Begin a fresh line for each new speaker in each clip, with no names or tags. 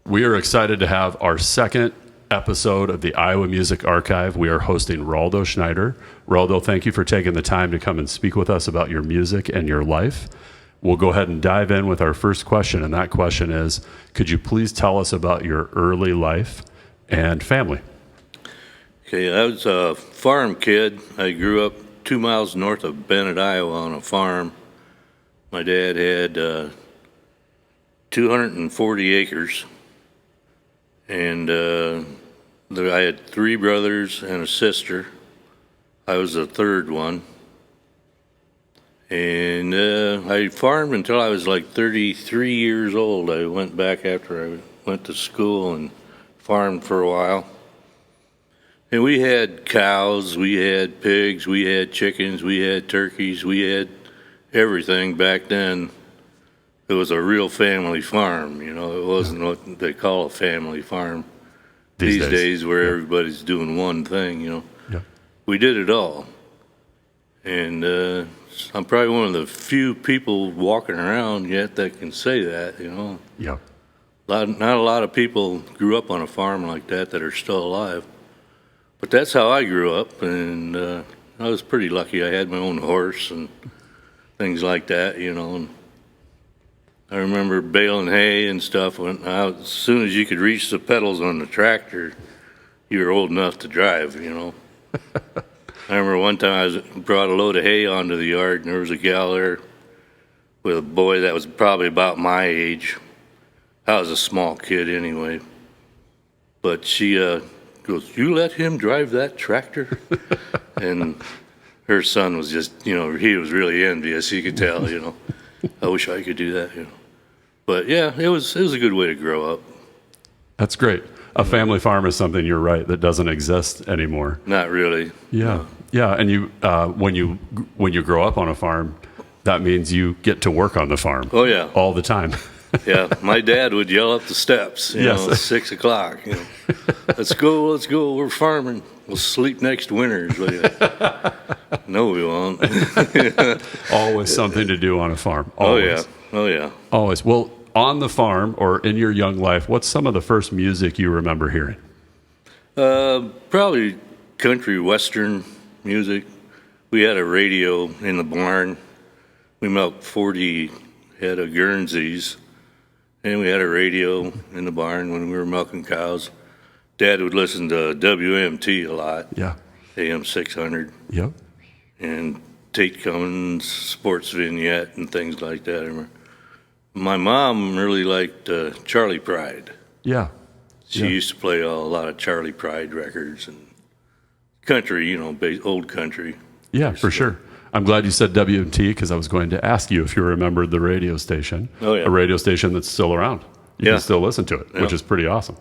We are excited to have our second episode of the Iowa Music Archive. We are hosting Raldo Schneider. Raldo, thank you for taking the time to come and speak with us about your music and your life. We'll go ahead and dive in with our first question, and that question is, could you please tell us about your early life and family?
Okay, I was a farm kid. I grew up 2 miles north of Bennett, Iowa on a farm. My dad had 240 acres, and I had 3 brothers and a sister. I was the third one. And I farmed until I was like 33 years old. I went back after I went to school and farmed for a while. And we had cows, we had pigs, we had chickens, we had turkeys, we had everything back then. It was a real family farm, you know. It wasn't what they call a family farm these days where everybody's doing one thing, you know.
Yeah.
We did it all. And I'm probably one of the few people walking around yet that can say that, you know.
Yeah.
Not a lot of people grew up on a farm like that are still alive. But that's how I grew up, and I was pretty lucky. I had my own horse and things like that, you know. And I remember baling hay and stuff. As soon as you could reach the pedals on the tractor, you were old enough to drive, you know. I remember one time I brought a load of hay onto the yard, and there was a gal there with a boy that was probably about my age. I was a small kid anyway. But she goes, "You let him drive that tractor?" And her son was just, you know, he was really envious. You could tell, you know. I wish I could do that, you know. But yeah, it was a good way to grow up.
That's great. A family farm is something, you're right, that doesn't exist anymore.
Not really.
Yeah.
No.
Yeah, and you when you grow up on a farm, that means you get to work on the farm.
Oh yeah.
All the time.
Yeah, my dad would yell up the steps, you know, 6 o'clock. You know, let's go, we're farming. We'll sleep next winter. No, we won't.
Always something to do on a farm. Always.
Oh yeah.
Always. Well, on the farm or in your young life, what's some of the first music you remember hearing?
Probably country western music. We had a radio in the barn. We milked 40 head of Guernseys. And we had a radio in the barn when we were milking cows. Dad would listen to WMT a lot.
Yeah.
AM 600.
Yep.
And Tate Cummins, Sports Vignette, and things like that. I remember. My mom really liked Charlie Pride.
Yeah.
She used to play a lot of Charlie Pride records and country, you know, old country.
Yeah, for sure. I'm glad you said WMT because I was going to ask you if you remembered the radio station.
Oh, yeah.
A radio station that's still around. You can still listen to it, which is pretty awesome.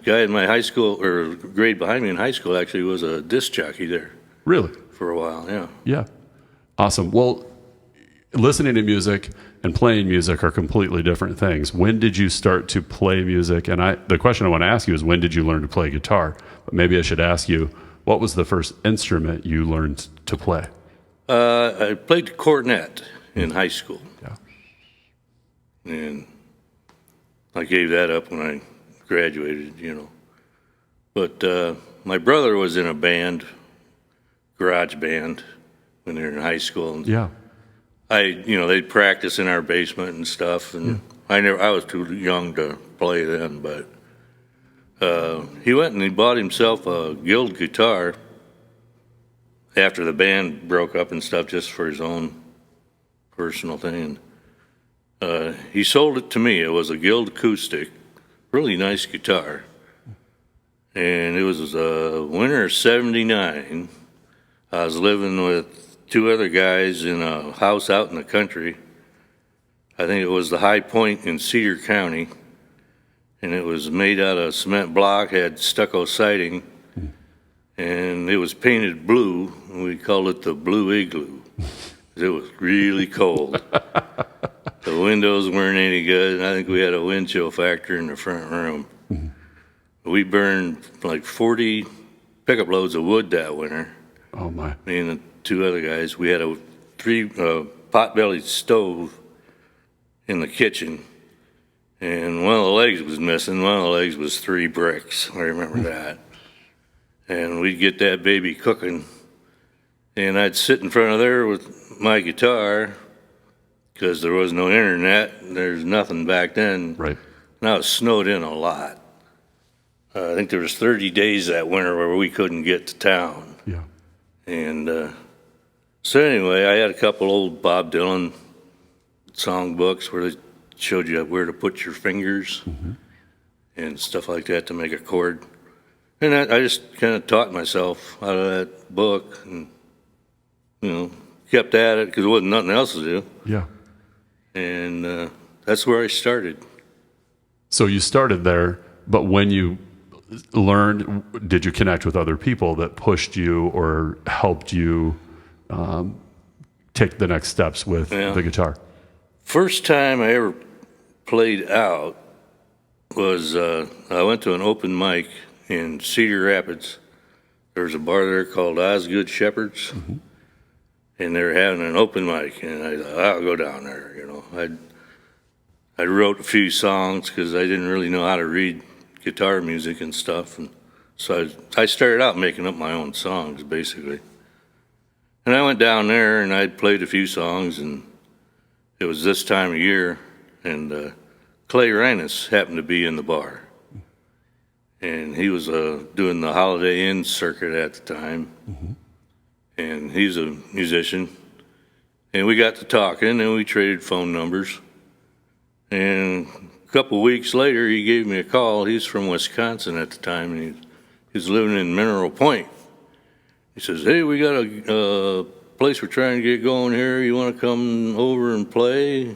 Guy in my high school, or grade behind me in high school, actually was a disc jockey there.
Really?
For a while, yeah.
Yeah. Awesome. Well, listening to music and playing music are completely different things. When did you start to play music? And the question I want to ask you is, when did you learn to play guitar? But maybe I should ask you, what was the first instrument you learned to play?
I played the cornet in high school.
Yeah.
And I gave that up when I graduated, you know. But my brother was in a band, garage band, when they were in high school. And
Yeah.
they'd practice in our basement and stuff. And I was too young to play then, but he went and he bought himself a Guild guitar after the band broke up and stuff, just for his own personal thing. He sold it to me. It was a Guild acoustic, really nice guitar. And it was winter of '79. I was living with 2 other guys in a house out in the country. I think it was the High Point in Cedar County. And it was made out of cement block, had stucco siding, and it was painted blue, and we called it the Blue Igloo. It was really cold. The windows weren't any good, and I think we had a wind chill factor in the front room. We burned like 40 pickup loads of wood that winter.
Oh, my.
Me and the 2 other guys. We had a 3 pot-bellied stove in the kitchen, and one of the legs was missing. One of the legs was 3 bricks. I remember that. And we'd get that baby cooking, and I'd sit in front of there with my guitar, because there was no internet, and there's nothing back then.
Right.
Now it snowed in a lot. I think there was 30 days that winter where we couldn't get to town.
Yeah.
And so anyway, I had a couple old Bob Dylan songbooks where they showed you where to put your fingers and stuff like that to make a chord. And I just kind of taught myself out of that book, and kept at it because there wasn't nothing else to do.
Yeah.
And that's where I started.
So you started there, but when you learned, did you connect with other people that pushed you or helped you take the next steps with the guitar?
First time I ever played out was I went to an open mic in Cedar Rapids. There was a bar there called Osgood Shepherd's, and they were having an open mic, and I thought, I'll go down there. I wrote a few songs because I didn't really know how to read guitar music and stuff, and so I started out making up my own songs, basically. And I went down there, and I played a few songs, and it was this time of year, and Clay Reines happened to be in the bar. And he was doing the Holiday Inn circuit at the time, and he's a musician. And we got to talking, and we traded phone numbers. And a couple of weeks later, he gave me a call. He's from Wisconsin at the time, and he was living in Mineral Point. He says, "Hey, we got a place we're trying to get going here. You want to come over and play?"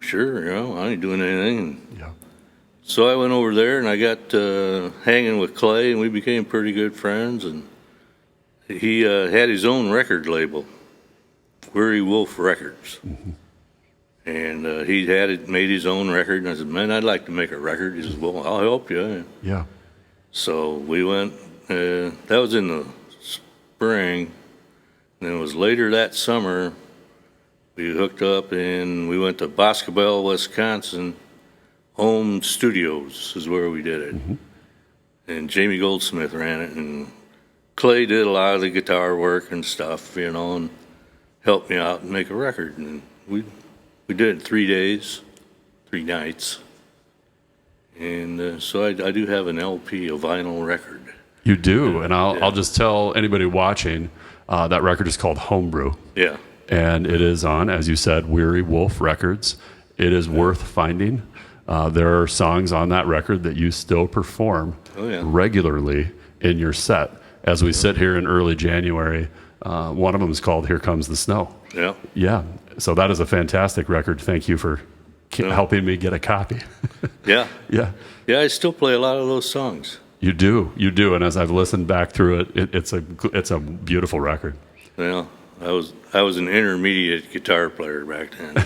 Sure, I ain't doing anything.
Yeah.
So I went over there, and I got hanging with Clay, and we became pretty good friends. And he had his own record label, Weary Wolf Records. And he made his own record, and I said, "Man, I'd like to make a record." He says, "Well, I'll help you."
Yeah.
So we went, that was in the spring, and it was later that summer, we hooked up and we went to Boscobel, Wisconsin. Home Studios is where we did it. And Jamie Goldsmith ran it, and Clay did a lot of the guitar work and stuff, and helped me out and make a record. And we did it 3 days, 3 nights. And so I do have an LP, a vinyl record.
You do, and I'll just tell anybody watching, that record is called Homebrew.
Yeah.
And it is on, as you said, Weary Wolf Records. It is worth finding. There are songs on that record that you still perform regularly in your set. As we sit here in early January, one of them is called "Here Comes the Snow."
Yeah.
Yeah. So that is a fantastic record. Thank you for helping me get a copy.
Yeah.
Yeah.
Yeah, I still play a lot of those songs.
You do. And as I've listened back through it, it's a beautiful record.
Well, I was an intermediate guitar player back then.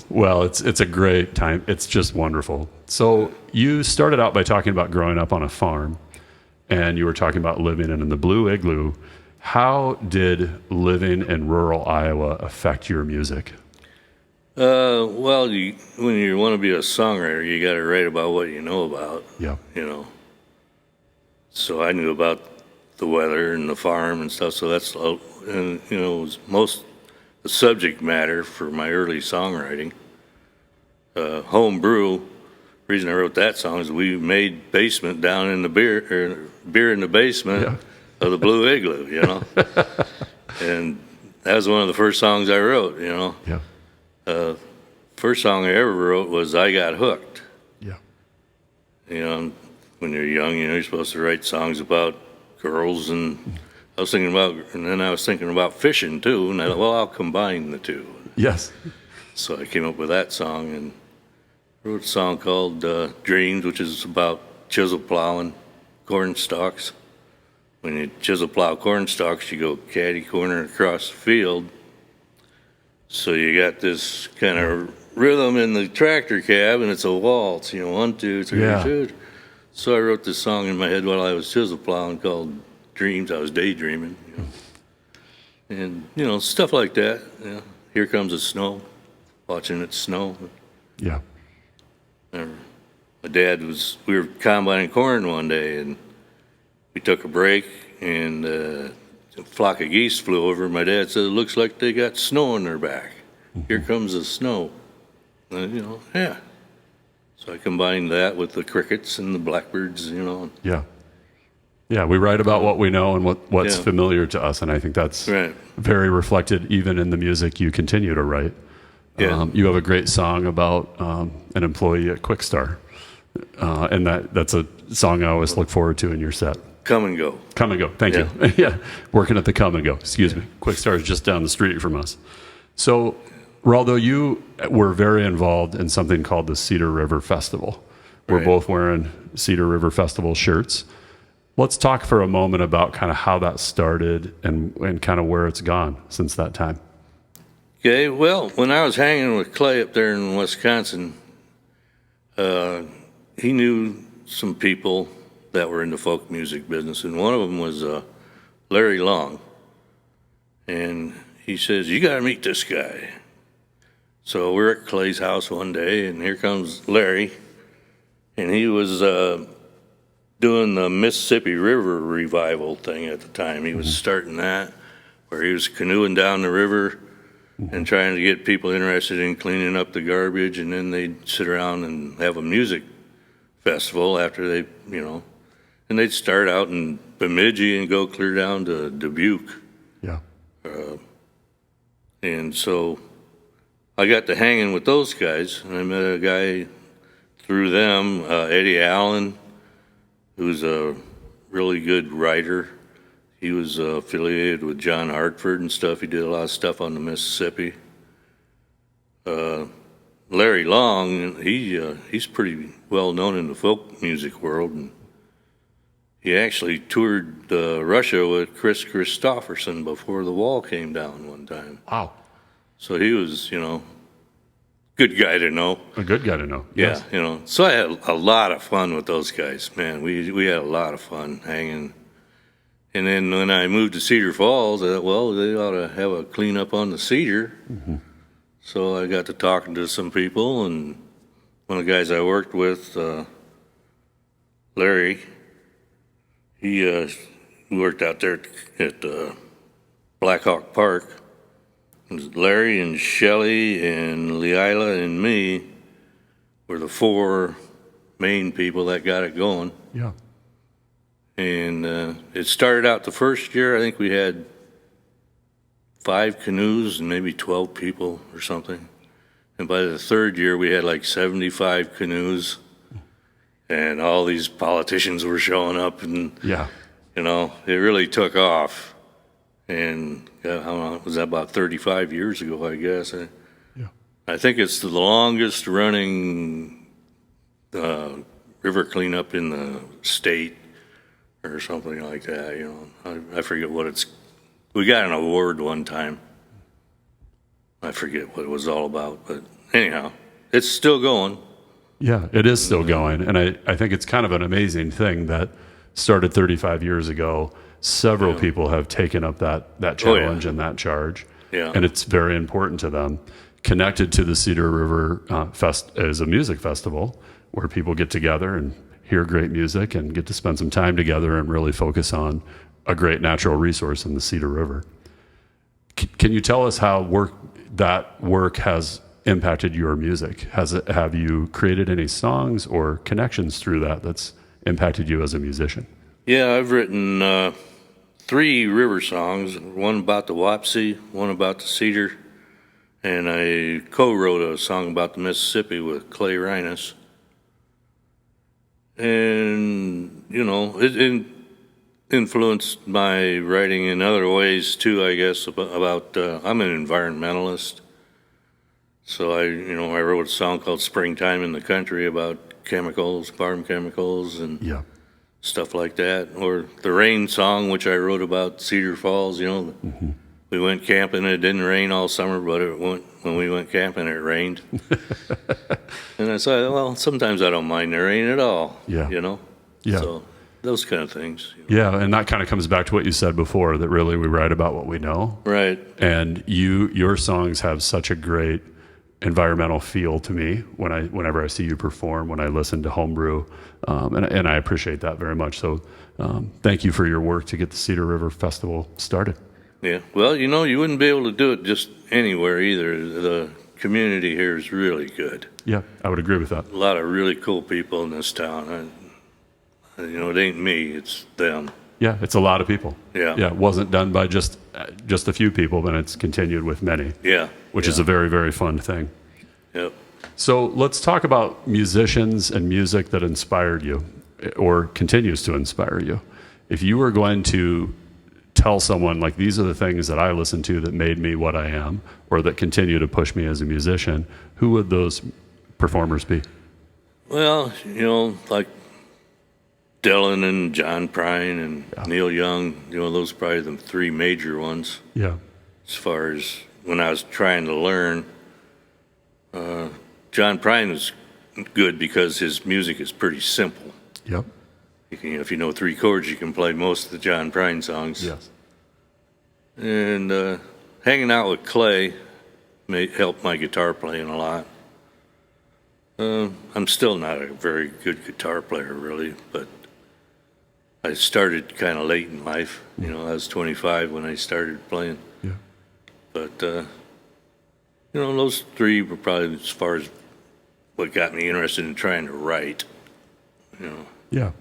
Well, it's a great time. It's just wonderful. So you started out by talking about growing up on a farm, and you were talking about living in the Blue Igloo. How did living in rural Iowa affect your music?
Well, when you want to be a songwriter, you got to write about what you know about.
Yeah.
So I knew about the weather and the farm and stuff. So that's, and it was most the subject matter for my early songwriting. Homebrew. Reason I wrote that song is we made basement down in the beer in the basement of the Blue Igloo. And that was one of the first songs I wrote.
Yeah.
First song I ever wrote was "I Got Hooked."
Yeah.
When you're young, you're supposed to write songs about girls, and I was thinking about fishing too, and I thought, well, I'll combine the two.
Yes.
So I came up with that song and wrote a song called "Dreams," which is about chisel plowing corn stalks. When you chisel plow corn stalks, you go catty corner across the field. So you got this kind of rhythm in the tractor cab, and it's a waltz, 1, 2, 3, 2. So I wrote this song in my head while I was chisel plowing called "Dreams." I was daydreaming, and stuff like that. Here Comes the Snow. watching it snow.
Yeah.
My dad we were combining corn one day, and we took a break, and a flock of geese flew over. My dad said, "It looks like they got snow on their back. Here comes the snow." And, yeah. So I combined that with the crickets and the blackbirds,
Yeah. Yeah, we write about what we know and what's
Yeah.
familiar to us, and I think that's
Right.
very reflected even in the music you continue to write.
Yeah.
You have a great song about an employee at Quickstar, and that's a song I always look forward to in your set.
Come and go.
Come and Go. Thank you. Yeah, working at the Come and Go. Excuse me. Quickstar is just down the street from us. So, Raldo, you were very involved in something called the Cedar River Festival. We're
Right.
both wearing Cedar River Festival shirts. Let's talk for a moment about kind of how that started and kind of where it's gone since that time.
Okay, well, when I was hanging with Clay up there in Wisconsin, he knew some people that were in the folk music business, and one of them was Larry Long. And he says, "You got to meet this guy." So we're at Clay's house one day, and here comes Larry, and he was doing the Mississippi River revival thing at the time. He was starting that, where he was canoeing down the river and trying to get people interested in cleaning up the garbage, and then they'd sit around and have a music festival after they, and they'd start out in Bemidji and go clear down to Dubuque.
Yeah.
And so I got to hanging with those guys, and I met a guy through them, Eddie Allen, who's a really good writer. He was affiliated with John Hartford and stuff. He did a lot of stuff on the Mississippi. Larry Long, he's pretty well known in the folk music world, and he actually toured Russia with Chris Christopherson before the wall came down one time.
Wow.
So he was, good guy to know.
A good guy to know.
Yeah,
Yes.
So I had a lot of fun with those guys, man. We had a lot of fun hanging. And then when I moved to Cedar Falls, I thought, well, they ought to have a cleanup on the Cedar.
Mm-hmm.
So I got to talking to some people, and one of the guys I worked with, Larry, he worked out there at Black Hawk Park. It was Larry and Shelley and Leila and me were the four main people that got it going.
Yeah.
And it started out the first year, I think we had 5 canoes and maybe 12 people or something. And by the third year, we had like 75 canoes. And all these politicians were showing up, and,
Yeah.
it really took off. And how long was that? About 35 years ago, I guess.
Yeah.
I think it's the longest running river cleanup in the state or something like that. I forget what it's. We got an award one time. I forget what it was all about, but anyhow, it's still going.
Yeah, it is still going. And I think it's kind of an amazing thing that started 35 years ago. Several people have taken up that challenge and that charge.
Yeah.
And it's very important to them. Connected to the Cedar River Fest is a music festival where people get together and hear great music and get to spend some time together and really focus on a great natural resource in the Cedar River. Can you tell us how that work has impacted your music? Have you created any songs or connections through that's impacted you as a musician?
Yeah, I've written 3 river songs, one about the Wapsie, one about the Cedar, and I co-wrote a song about the Mississippi with Clay Rhinus. And, it influenced my writing in other ways too, I guess, about I'm an environmentalist. So I wrote a song called Springtime in the Country about chemicals, farm chemicals, and
Yeah.
stuff like that. Or the rain song, which I wrote about Cedar Falls. We went camping. It didn't rain all summer, but when we went camping, it rained. And I said, well, sometimes I don't mind the rain at all.
Yeah. Yeah.
So those kind of things.
Yeah, and that kind of comes back to what you said before, that really we write about what we know.
Right.
And your songs have such a great environmental feel to me whenever I see you perform, when I listen to homebrew, and I appreciate that very much. So thank you for your work to get the Cedar River Festival started.
Yeah. Well, you wouldn't be able to do it just anywhere either. The community here is really good.
Yeah, I would agree with that.
A lot of really cool people in this town. It ain't me, it's them.
Yeah, it's a lot of people.
Yeah.
Yeah, it wasn't done by just a few people, but it's continued with many.
Yeah.
Which is a very, very fun thing.
Yep.
So let's talk about musicians and music that inspired you or continues to inspire you. If you were going to tell someone, like, these are the things that I listen to that made me what I am or that continue to push me as a musician, who would those performers be?
Well, like Dylan and John Prine and Neil Young, those are probably the three major ones.
Yeah.
As far as when I was trying to learn, John Prine was good because his music is pretty simple.
Yep.
If you know three chords, you can play most of the John Prine songs.
Yes.
And hanging out with Clay helped my guitar playing a lot. I'm still not a very good guitar player, really, but I started kind of late in life. I was 25 when I started playing.
Yeah.
But, those three were probably as far as what got me interested in trying to write.
Yeah.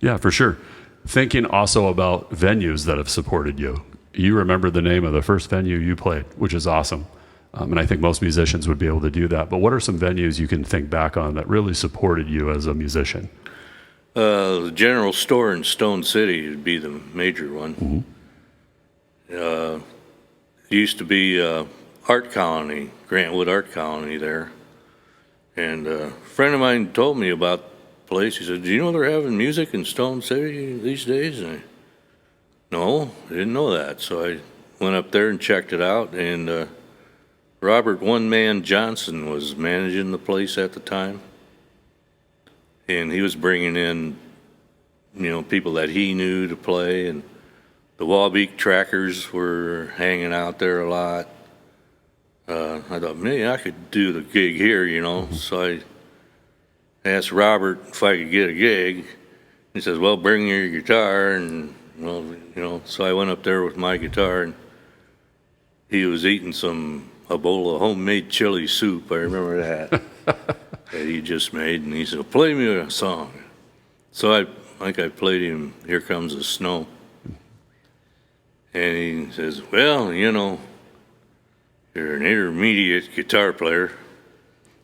Yeah, for sure. Thinking also about venues that have supported you. You remember the name of the first venue you played, which is awesome. And I think most musicians would be able to do that. But what are some venues you can think back on that really supported you as a musician?
The General Store in Stone City would be the major one. Mm-hmm. It used to be Art Colony, Grantwood Art Colony there. And a friend of mine told me about the place. He said, "Do you know they're having music in Stone City these days?" And no, I didn't know that. So I went up there and checked it out. And Robert One Man Johnson was managing the place at the time. And he was bringing in, people that he knew to play. And the Wabeek Trackers were hanging out there a lot. I thought, maybe I could do the gig here, Mm-hmm. So I asked Robert if I could get a gig. He says, "Well, bring your guitar." And, so I went up there with my guitar, and he was eating a bowl of homemade chili soup. I remember that. That he just made, and he said, "Play me a song." So I played him "Here Comes the Snow." And he says, "Well, you're an intermediate guitar player."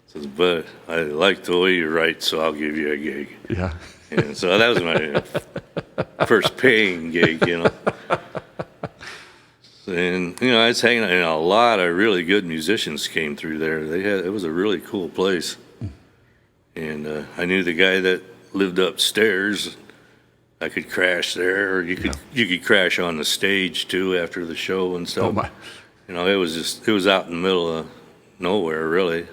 Says, "But I like the way you write, so I'll give you a gig."
Yeah.
And so that was my first paying gig, And, I was hanging out, and a lot of really good musicians came through there. It was a really cool place. And I knew the guy that lived upstairs. I could crash there, or you could crash on the stage too after the show and stuff.
Oh my.
It was out in the middle of nowhere, really.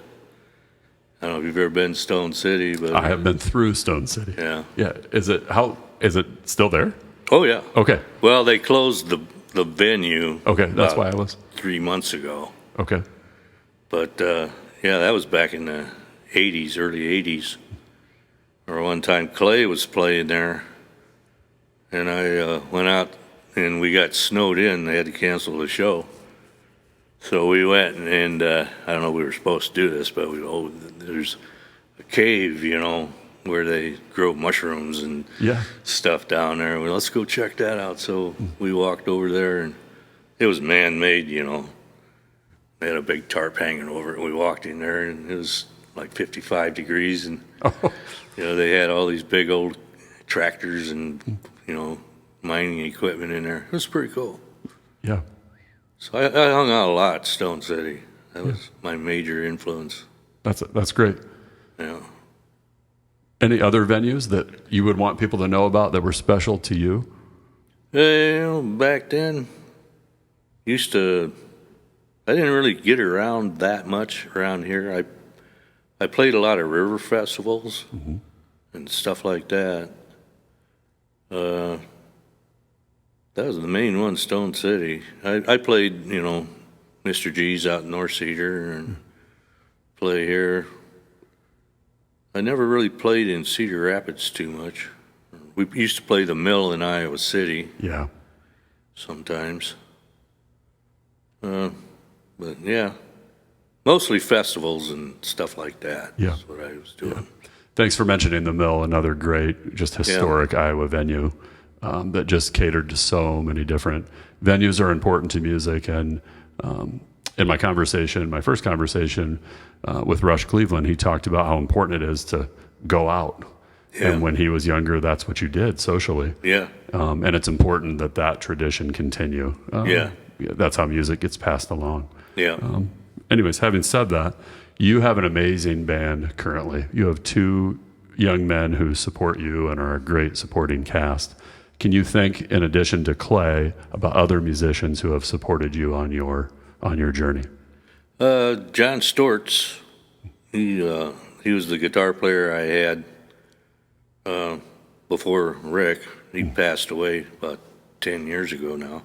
I don't know if you've ever been to Stone City, but
I have been through Stone City.
Yeah.
Yeah. Is it still there?
Oh yeah.
Okay.
Well, they closed the venue.
Okay, that's why I was
3 months ago.
Okay.
But that was back in the '80s, early '80s. Or one time Clay was playing there, and I went out, and we got snowed in. They had to cancel the show. So we went, and I don't know if we were supposed to do this, but there's a cave, where they grow mushrooms and stuff down there. Well, let's go check that out. So we walked over there, and it was man-made, They had a big tarp hanging over it. We walked in there, and it was like 55 degrees, and they had all these big old tractors and mining equipment in there. It was pretty cool.
Yeah.
So I hung out a lot at Stone City. That was my major influence.
That's great.
Yeah.
Any other venues that you would want people to know about that were special to you?
Back then, I didn't really get around that much around here. I played a lot of river festivals and stuff like that. That was the main one, Stone City. I played, Mr. G's out in North Cedar and play here. I never really played in Cedar Rapids too much. We used to play the Mill in Iowa City
Yeah.
sometimes. But yeah, mostly festivals and stuff like that.
Yeah.
That's what I was doing.
Thanks for mentioning the Mill, another great, just historic Iowa venue that just catered to so many different venues are important to music. And in my first conversation with Rush Cleveland, he talked about how important it is to go out.
Yeah.
And when he was younger, that's what you did socially.
Yeah.
And it's important that tradition continue. That's how music gets passed along.
Yeah.
Anyways, having said that, you have an amazing band currently. You have two young men who support you and are a great supporting cast. Can you think, in addition to Clay, about other musicians who have supported you on your journey?
John Stortz, he was the guitar player I had before Rick. He passed away about 10 years ago now.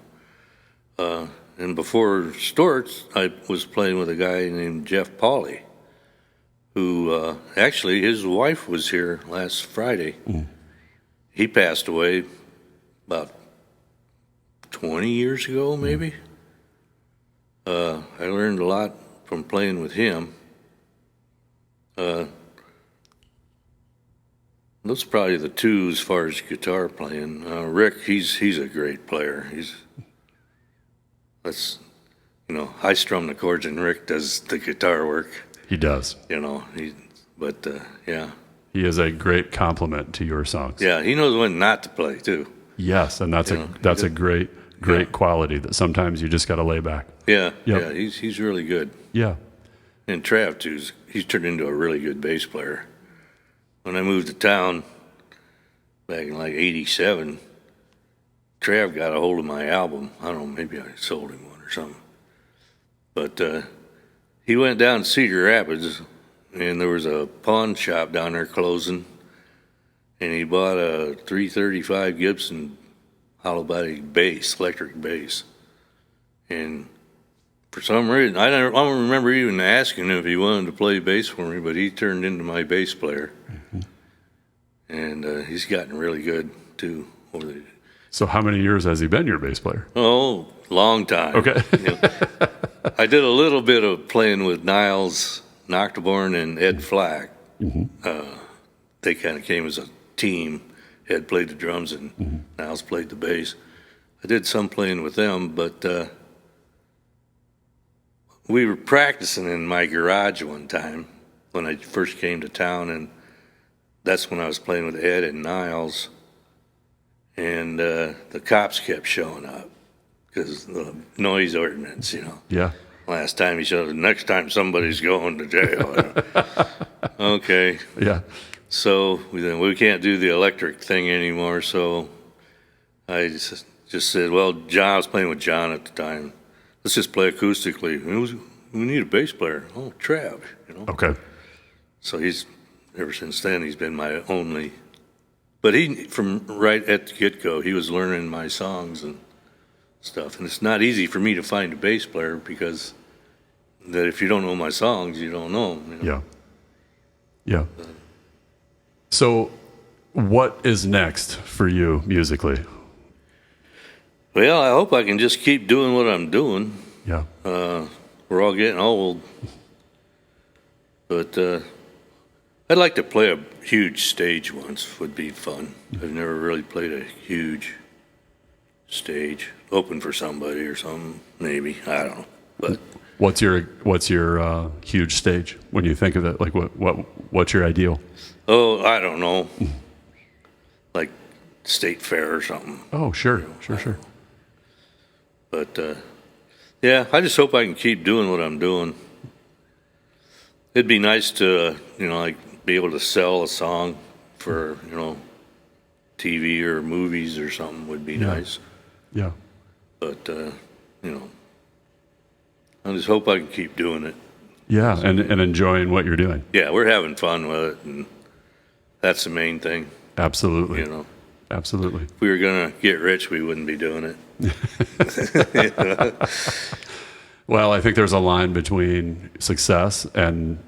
And before Stortz, I was playing with a guy named Jeff Pauley, who actually his wife was here last Friday. He passed away about 20 years ago, maybe. I learned a lot from playing with him. Those are probably the two as far as guitar playing. Rick, he's a great player. I strum the chords and Rick does the guitar work.
He does.
Yeah.
He is a great compliment to your songs.
Yeah, he knows when not to play too.
Yes, and that's a great quality that sometimes you just got to lay back.
Yeah,
Yep.
yeah, he's really good.
Yeah.
And Trav too, he's turned into a really good bass player. When I moved to town back in like '87, Trav got a hold of my album. I don't know, maybe I sold him one or something. But he went down to Cedar Rapids, and there was a pawn shop down there closing, and he bought a 335 Gibson hollow body bass, electric bass. And for some reason, I don't remember even asking him if he wanted to play bass for me, but he turned into my bass player. And he's gotten really good too over the.
So how many years has he been your bass player?
Oh, long time.
Okay.
I did a little bit of playing with Niles Nocturborn and Ed Flack. They kind of came as a team. Ed played the drums and Niles played the bass. I did some playing with them, but we were practicing in my garage one time when I first came to town, and that's when I was playing with Ed and Niles. And the cops kept showing up because the noise ordinance,
Yeah.
Last time he showed up, next time somebody's going to jail. Okay.
Yeah.
So we can't do the electric thing anymore. So I just said, well, I was playing with John at the time. Let's just play acoustically. We need a bass player. Oh, Trav,
Okay.
So ever since then, he's been my only. But from right at the get-go, he was learning my songs and stuff. And it's not easy for me to find a bass player because that if you don't know my songs, you don't know.
Yeah. Yeah. So what is next for you musically?
Well, I hope I can just keep doing what I'm doing.
Yeah.
We're all getting old. But I'd like to play a huge stage once. Would be fun. I've never really played a huge stage. Open for somebody or something, maybe. I don't know. But
what's your huge stage when you think of it? Like what's your ideal?
Oh, I don't know. Like State Fair or something.
Oh, sure. Sure.
But yeah, I just hope I can keep doing what I'm doing. It'd be nice to, be able to sell a song for, TV or movies or something would be nice.
Yeah.
But, I just hope I can keep doing it.
Yeah, and enjoying what you're doing.
Yeah, we're having fun with it, and that's the main thing.
Absolutely. Absolutely.
If we were going to get rich, we wouldn't be doing it.
Well, I think there's a line between success and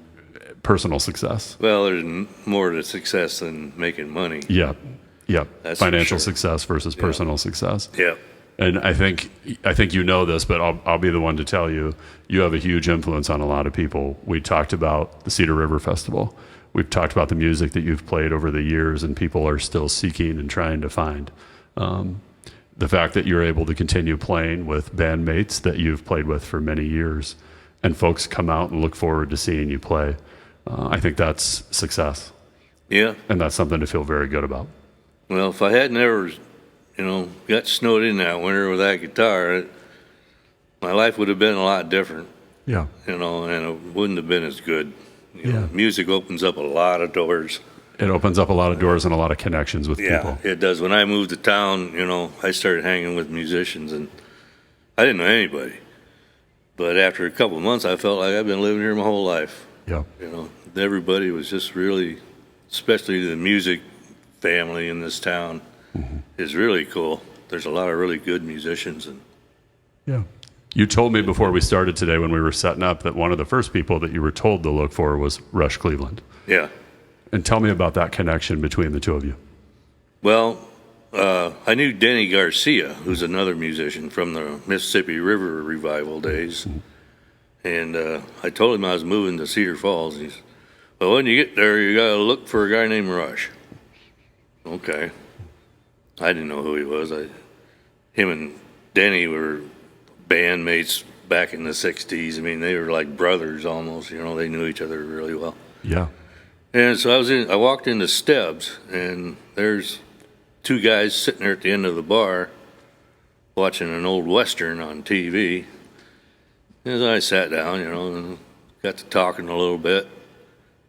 personal success.
Well, there's more to success than making money.
Yeah.
That's for
Financial
sure.
success versus personal success.
Yeah.
And I think you know this, but I'll be the one to tell you, you have a huge influence on a lot of people. We talked about the Cedar River Festival. We've talked about the music that you've played over the years, and people are still seeking and trying to find. The fact that you're able to continue playing with bandmates that you've played with for many years, and folks come out and look forward to seeing you play, I think that's success.
Yeah.
And that's something to feel very good about.
Well, if I had never, got snowed in that winter with that guitar, my life would have been a lot different.
Yeah.
And it wouldn't have been as good. Music opens up a lot of doors.
It opens up a lot of doors and a lot of connections with people.
Yeah, it does. When I moved to town, I started hanging with musicians, and I didn't know anybody. But after a couple of months, I felt like I've been living here my whole life.
Yeah.
Everybody was just really, especially the music family in this town, is really cool. There's a lot of really good musicians. And
yeah. You told me before we started today when we were setting up that one of the first people that you were told to look for was Rush Cleveland.
yeah.
And tell me about that connection between the two of you.
Well, I knew Denny Garcia, who's another musician from the Mississippi River Revival days. And I told him I was moving to Cedar Falls. He said, well, when you get there, you got to look for a guy named Rush. Okay. I didn't know who he was. Him and Denny were bandmates back in the 60s. I mean, they were like brothers almost. They knew each other really well.
Yeah.
And so I walked into Stebb's, and there's two guys sitting there at the end of the bar watching an old Western on TV. And I sat down, and got to talking a little bit.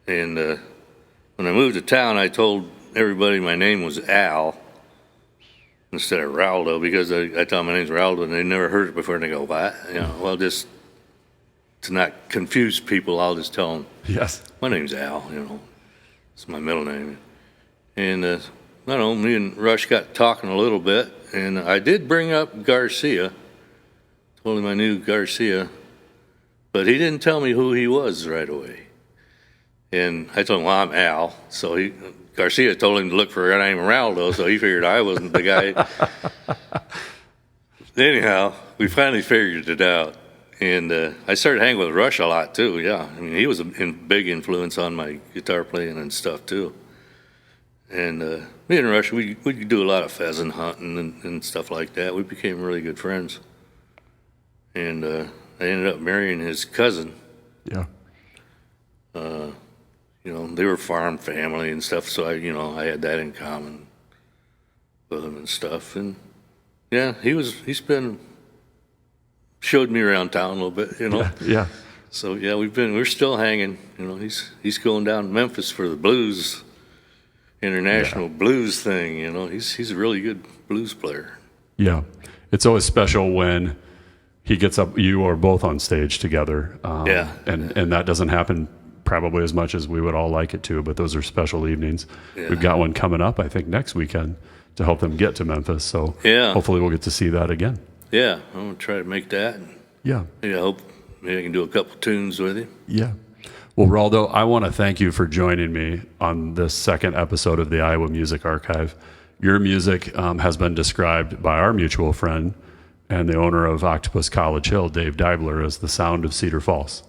And when I moved to town, I told everybody my name was Al instead of Raldo, because I thought my name's Raldo, and they never heard it before, and they go, what? Well, just to not confuse people, I'll just tell them,
Yes.
my name's Al, It's my middle name. And, I don't know, me and Rush got talking a little bit, and I did bring up Garcia. Told him I knew Garcia, but he didn't tell me who he was right away. And I told him, well, I'm Al. So Garcia told him to look for a guy named Raldo, so he figured I wasn't the guy. Anyhow, we finally figured it out. And I started hanging with Rush a lot, too, yeah. I mean, he was a big influence on my guitar playing and stuff, too. And me and Rush, we could do a lot of pheasant hunting and stuff like that. We became really good friends. And I ended up marrying his cousin.
Yeah.
They were farm family and stuff, so I had that in common with him and stuff. And, yeah, showed me around town a little bit,
Yeah.
So yeah, we're still hanging. He's going down to Memphis for the blues, international blues thing. He's a really good blues player.
Yeah. It's always special when he gets up, you are both on stage together.
Yeah.
And that doesn't happen probably as much as we would all like it to, but those are special evenings.
Yeah.
We've got one coming up, I think, next weekend to help them get to Memphis. So
Yeah.
hopefully we'll get to see that again.
Yeah, I'm gonna try to make that.
Yeah.
Yeah, I hope maybe I can do a couple tunes with him.
Yeah. Well, Raldo, I want to thank you for joining me on this second episode of the Iowa Music Archive. Your music has been described by our mutual friend and the owner of Octopus College Hill, Dave Dibler, as the sound of Cedar Falls.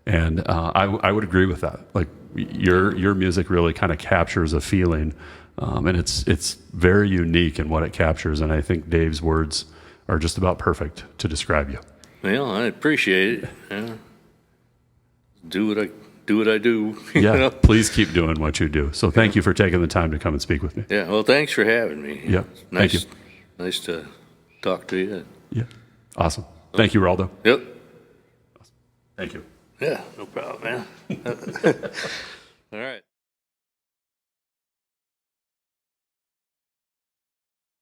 And I would agree with that. Like your music really kind of captures a feeling, and it's very unique in what it captures. And I think Dave's words are just about perfect to describe you.
Well, I appreciate it. Yeah. Do what I do.
Yeah, please keep doing what you do. So thank you for taking the time to come and speak with me.
Yeah, well, thanks for having me.
Yeah,
Nice,
thank you.
Nice to talk to you.
Yeah, awesome. Thank you, Raldo.
Yep.
Thank you.
Yeah, no problem, man. All right.